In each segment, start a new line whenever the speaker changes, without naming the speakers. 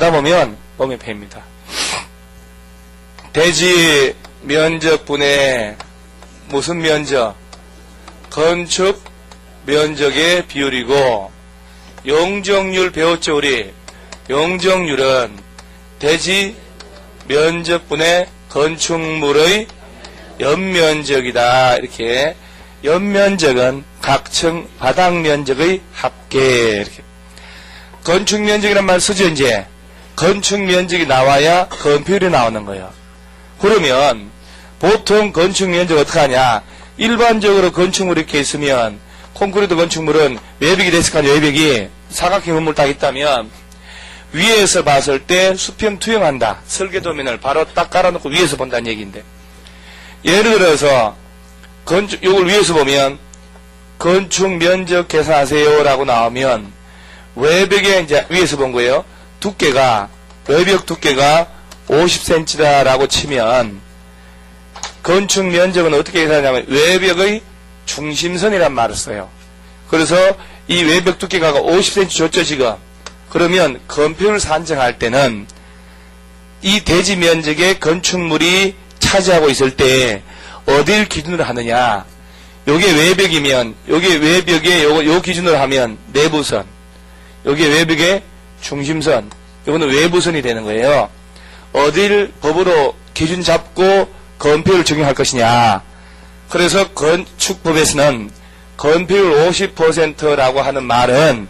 하다 보면 패입니다. 대지 면적분의 무슨 면적? 건축 면적의 비율이고, 용적률 배웠죠, 우리? 용적률은 대지 면적분의 건축물의 연면적이다. 이렇게. 연면적은 각층 바닥 면적의 합계. 이렇게. 건축 면적이란 말 쓰죠, 이제. 건축 면적이 나와야 건폐율이 나오는 거예요. 그러면 보통 건축 면적 어떻게 하냐? 일반적으로 건축물이 이렇게 있으면, 콘크리트 건축물은 외벽이 됐을 거 아니에요. 외벽이 사각형 건물 딱 있다면 위에서 봤을 때 수평 투영한다. 설계도면을 바로 딱 깔아놓고 위에서 본다는 얘기인데, 예를 들어서 요걸 위에서 보면 건축 면적 계산하세요 라고 나오면, 외벽에 이제 위에서 본 거예요. 두께가, 외벽 두께가 50cm다 라고 치면, 건축 면적은 어떻게 계산하냐면 외벽의 중심선이란 말을 써요. 그래서 이 외벽 두께가 50cm 줬죠, 지금. 그러면 건폐율 산정할 때는 이 대지 면적의 건축물이 차지하고 있을 때 어딜 기준으로 하느냐? 요게 외벽이면, 요게 외벽에 요 기준으로 하면 내부선, 요게 외벽의 중심선, 요거는 외부선이 되는 거예요. 어딜 법으로 기준 잡고 건폐율 적용할 것이냐? 그래서 건축법에서는 건폐율 50%라고 하는 말은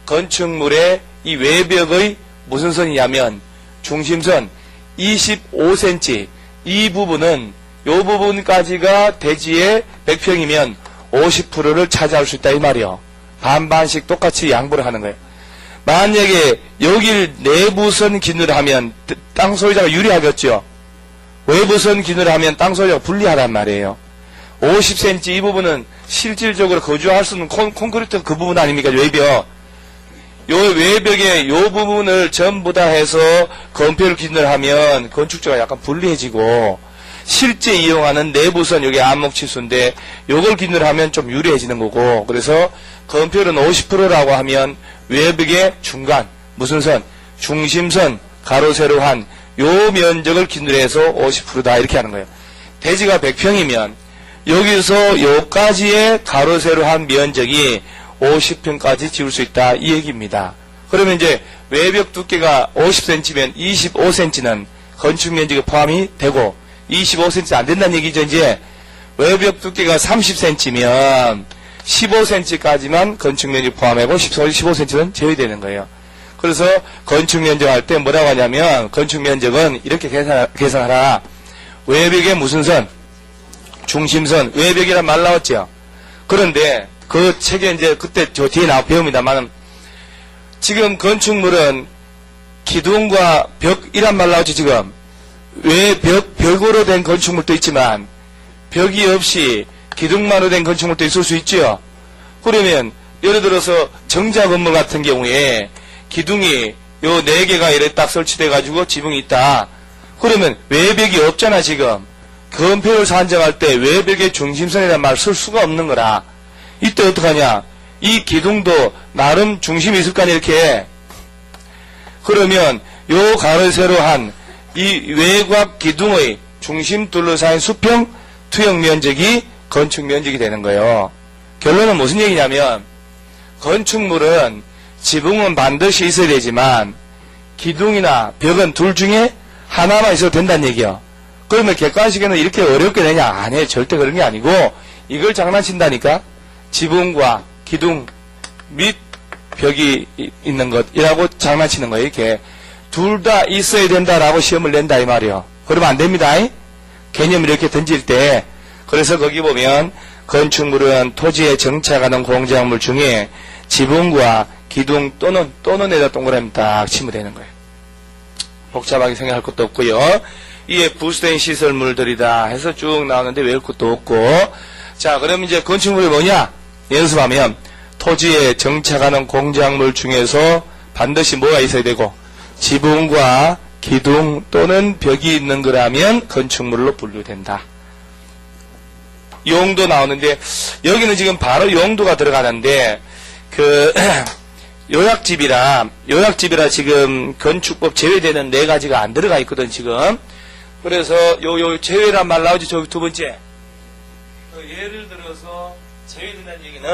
건축물의 이 외벽의 무슨 선이냐면 중심선 25cm, 이 부분은 요 부분까지가 대지의 100평이면 50%를 차지할 수 있다 이 말이요. 반반씩 똑같이 양보를 하는 거예요. 만약에 여길 내부선 기준으로 하면 땅 소유자가 유리하겠죠. 외부선 기준으로 하면 땅 소유자가 불리하단 말이에요. 50cm 이 부분은 실질적으로 거주할 수 있는 콘크리트 그 부분 아닙니까? 외벽. 요 외벽의 요 부분을 전부 다 해서 건폐율 기준으로 하면 건축자가 약간 불리해지고, 실제 이용하는 내부선 여기 암목치수인데 요걸 기준으로 하면 좀 유리해지는 거고, 그래서 건폐율은 50%라고 하면 외벽의 중간, 무슨 선? 중심선, 가로 세로 한 요 면적을 기준으로 해서 50%다 이렇게 하는 거예요. 대지가 100평이면 여기서 요까지의 가로 세로 한 면적이 50평까지 지을 수 있다 이 얘기입니다. 그러면 이제 외벽 두께가 50cm면 25cm는 건축 면적에 포함이 되고 25cm 안 된다는 얘기죠. 이제 외벽 두께가 30cm면 15cm까지만 건축 면적 포함하고 15cm는 제외되는 거예요. 그래서 건축 면적 할 때 뭐라고 하냐면, 건축 면적은 이렇게 계산하라. 외벽의 무슨 선? 중심선. 외벽이란 말 나왔죠. 그런데 그 책에 이제 그때 저 뒤에 배웁니다만, 지금 건축물은 기둥과 벽이란 말 나왔죠. 지금 벽으로 된 건축물도 있지만 벽이 없이 기둥만으로 된 건축물도 있을 수 있죠. 그러면 예를 들어서 정자 건물 같은 경우에 기둥이 요 4개가 이렇게 딱 설치돼 가지고 지붕이 있다. 그러면 외벽이 없잖아. 지금 건폐율 산정할 때 외벽의 중심선이라는 말 쓸 수가 없는 거라. 이때 어떡하냐? 이 기둥도 나름 중심이 있을 거 아니야. 이렇게. 그러면 요 가로 세로 한 이 외곽 기둥의 중심 둘러싸인 수평 투영 면적이 건축 면적이 되는 거예요. 결론은 무슨 얘기냐면, 건축물은 지붕은 반드시 있어야 되지만 기둥이나 벽은 둘 중에 하나만 있어도 된다는 얘기요. 그러면 객관식에는 이렇게 어렵게 되냐? 아니에요. 절대 그런 게 아니고 이걸 장난친다니까. 지붕과 기둥 및 벽이 있는 것이라고 장난치는 거예요. 이렇게 둘 다 있어야 된다라고 시험을 낸다 이 말이요. 그러면 안 됩니다. 개념을 이렇게 던질 때. 그래서 거기 보면 건축물은 토지에 정착하는 공작물 중에 지붕과 기둥 또는에다 동그라미 딱 치면 되는 거예요. 복잡하게 생각할 것도 없고요. 이에 부수된 시설물들이다 해서 쭉 나오는데 외울 것도 없고. 자, 그럼 이제 건축물이 뭐냐? 연습하면 토지에 정착하는 공작물 중에서 반드시 뭐가 있어야 되고, 지붕과 기둥 또는 벽이 있는 거라면 건축물로 분류된다. 용도 나오는데 여기는 지금 바로 용도가 들어가는데 요약집이라 지금 건축법 제외되는 4가지가 안 들어가 있거든, 지금. 그래서 요 제외란 말 나오지, 저기 두 번째. 예를 들어서 제외된다는 얘기는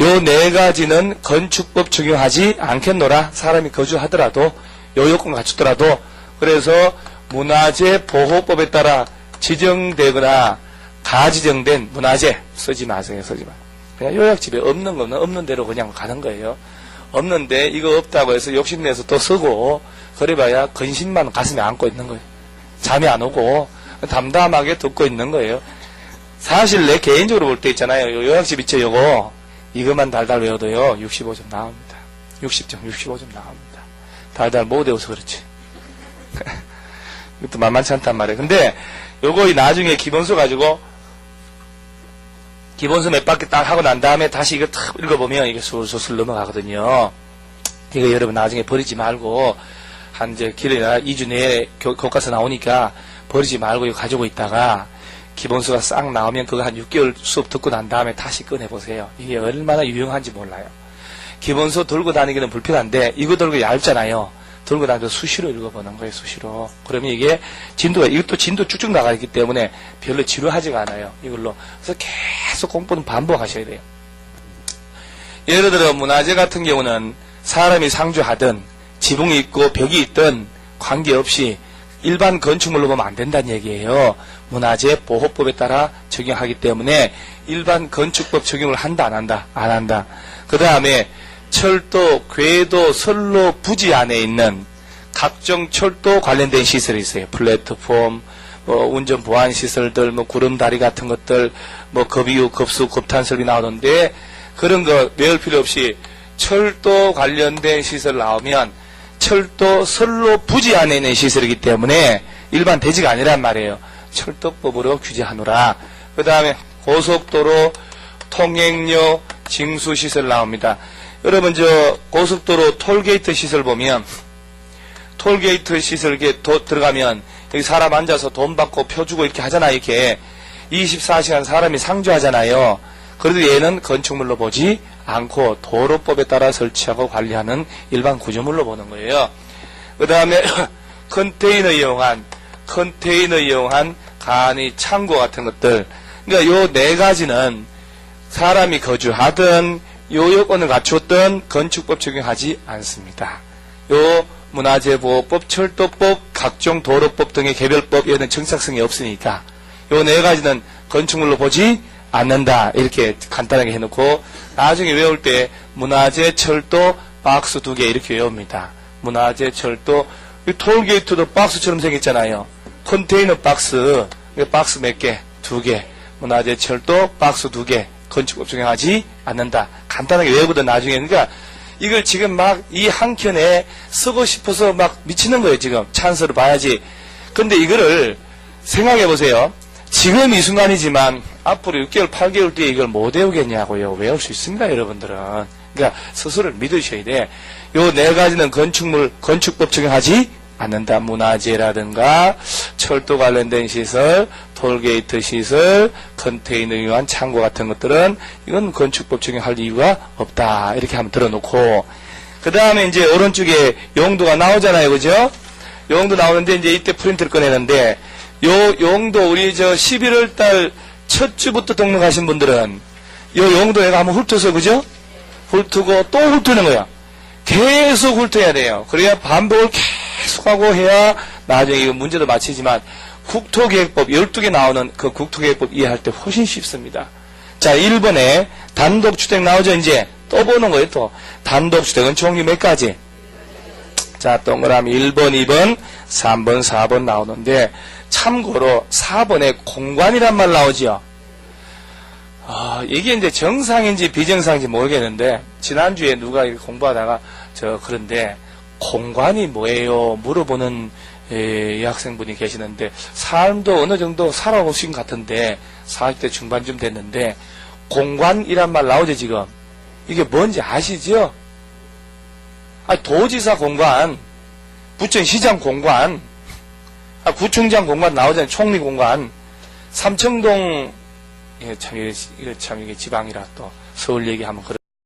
요 4가지는 건축법 적용하지 않겠노라. 사람이 거주하더라도, 요 요건 갖추더라도. 그래서 문화재 보호법에 따라 지정되거나 가지정된 문화재 쓰지 마세요. 쓰지 마. 그냥 요약집에 없는 거는 없는 대로 그냥 가는 거예요. 없는데 이거 없다고 해서 욕심내서 또 쓰고 그래봐야 근심만 가슴에 안고 있는 거예요. 잠이 안 오고 담담하게 듣고 있는 거예요. 사실 내 개인적으로 볼 때 있잖아요. 요약집 있죠, 요거. 이것만 달달 외워도요 65점 나옵니다. 60점, 65점 나옵니다. 달달 못 외워서 그렇지. 이것도 만만치 않단 말이에요. 근데 요거 나중에 기본서 가지고 기본서 몇 바퀴 딱 하고 난 다음에 다시 이거 탁 읽어보면 이게 술술 넘어가거든요. 이거 여러분 나중에 버리지 말고 한 이제 길이나 2주 내에 교과서 나오니까 버리지 말고 이거 가지고 있다가 기본서가 싹 나오면 그거 한 6개월 수업 듣고 난 다음에 다시 꺼내보세요. 이게 얼마나 유용한지 몰라요. 기본서 들고 다니기는 불편한데 이거 들고 얇잖아요. 들고 다니면서 수시로 읽어보는 거예요, 수시로. 그러면 이게 이것도 진도 쭉쭉 나가 있기 때문에 별로 지루하지가 않아요, 이걸로. 그래서 계속 공부는 반복하셔야 돼요. 예를 들어, 문화재 같은 경우는 사람이 상주하든, 지붕이 있고 벽이 있든 관계없이 일반 건축물로 보면 안 된다는 얘기예요. 문화재 보호법에 따라 적용하기 때문에 일반 건축법 적용을 한다, 안 한다? 안 한다. 그 다음에 철도, 궤도, 선로, 부지 안에 있는 각종 철도 관련된 시설이 있어요. 플랫폼, 운전 보안 시설들, 구름다리 같은 것들, 급유, 급수, 급탄 설비 나오는데 그런 거 외울 필요 없이 철도 관련된 시설 나오면 철도, 선로, 부지 안에 있는 시설이기 때문에 일반 대지가 아니란 말이에요. 철도법으로 규제하노라. 그 다음에 고속도로, 통행료, 징수시설 나옵니다. 여러분 고속도로 톨게이트 시설 보면 톨게이트 시설 이렇게 들어가면 여기 사람 앉아서 돈 받고 표 주고 이렇게 하잖아요. 이렇게 24시간 사람이 상주하잖아요. 그래도 얘는 건축물로 보지 않고 도로법에 따라 설치하고 관리하는 일반 구조물로 보는 거예요. 그 다음에 컨테이너 이용한 간이 창고 같은 것들. 그러니까 요 4가지는 사람이 거주하든 요 요건을 갖추었던 건축법 적용하지 않습니다. 요 문화재보호법, 철도법, 각종 도로법 등의 개별법 이런 정착성이 없으니까 요 4가지는 건축물로 보지 않는다. 이렇게 간단하게 해놓고 나중에 외울 때 문화재, 철도, 박스 2개 이렇게 외웁니다. 문화재, 철도, 톨게이트도 박스처럼 생겼잖아요. 컨테이너 박스, 박스 몇 개? 2개. 문화재, 철도, 박스 2개. 건축법 적용하지 않는다. 간단하게 외우거든 나중에. 그러니까 이걸 지금 막 이 한 켠에 쓰고 싶어서 막 미치는 거예요. 지금 찬스를 봐야지. 근데 이거를 생각해 보세요. 지금 이 순간이지만 앞으로 6개월 8개월 뒤에 이걸 못 외우겠냐고요. 외울 수 있습니다, 여러분들은. 그러니까 스스로를 믿으셔야 돼. 요 4가지는 건축법 적용하지 않는다. 문화재라든가 철도 관련된 시설, 톨게이트 시설, 컨테이너 이용한 창고 같은 것들은 이건 건축법 적용할 이유가 없다. 이렇게 한번 들어놓고 그 다음에 이제 오른쪽에 용도가 나오잖아요, 그죠? 용도 나오는데 이제 이때 프린트를 꺼내는데 요 용도 우리 11월 달 첫 주부터 등록하신 분들은 요 용도에 한번 훑어서, 그죠? 훑고 또 훑는 거야. 계속 훑어야 돼요. 그래야 반복을 계속하고 해야 나중에 이거 문제도 마치지만 국토계획법 12개 나오는 그 국토계획법 이해할 때 훨씬 쉽습니다. 자, 1번에 단독주택 나오죠. 이제 또 보는 거예요. 또 단독주택은 종류 몇 가지? 자, 동그라미 1번, 2번, 3번, 4번 나오는데 참고로 4번에 공관이란 말 나오지요. 이게 이제 정상인지 비정상인지 모르겠는데 지난주에 누가 공부하다가 그런데 공관이 뭐예요? 물어보는 여학생분이 계시는데 삶도 어느 정도 살아오신 것 같은데 40대 중반쯤 됐는데 공관이란 말 나오죠 지금. 이게 뭔지 아시죠? 도지사 공관, 부천시장 공관, 구청장 공관 나오잖아요. 총리 공관. 삼청동, 이게 참 이게 지방이라 또 서울 얘기하면 그런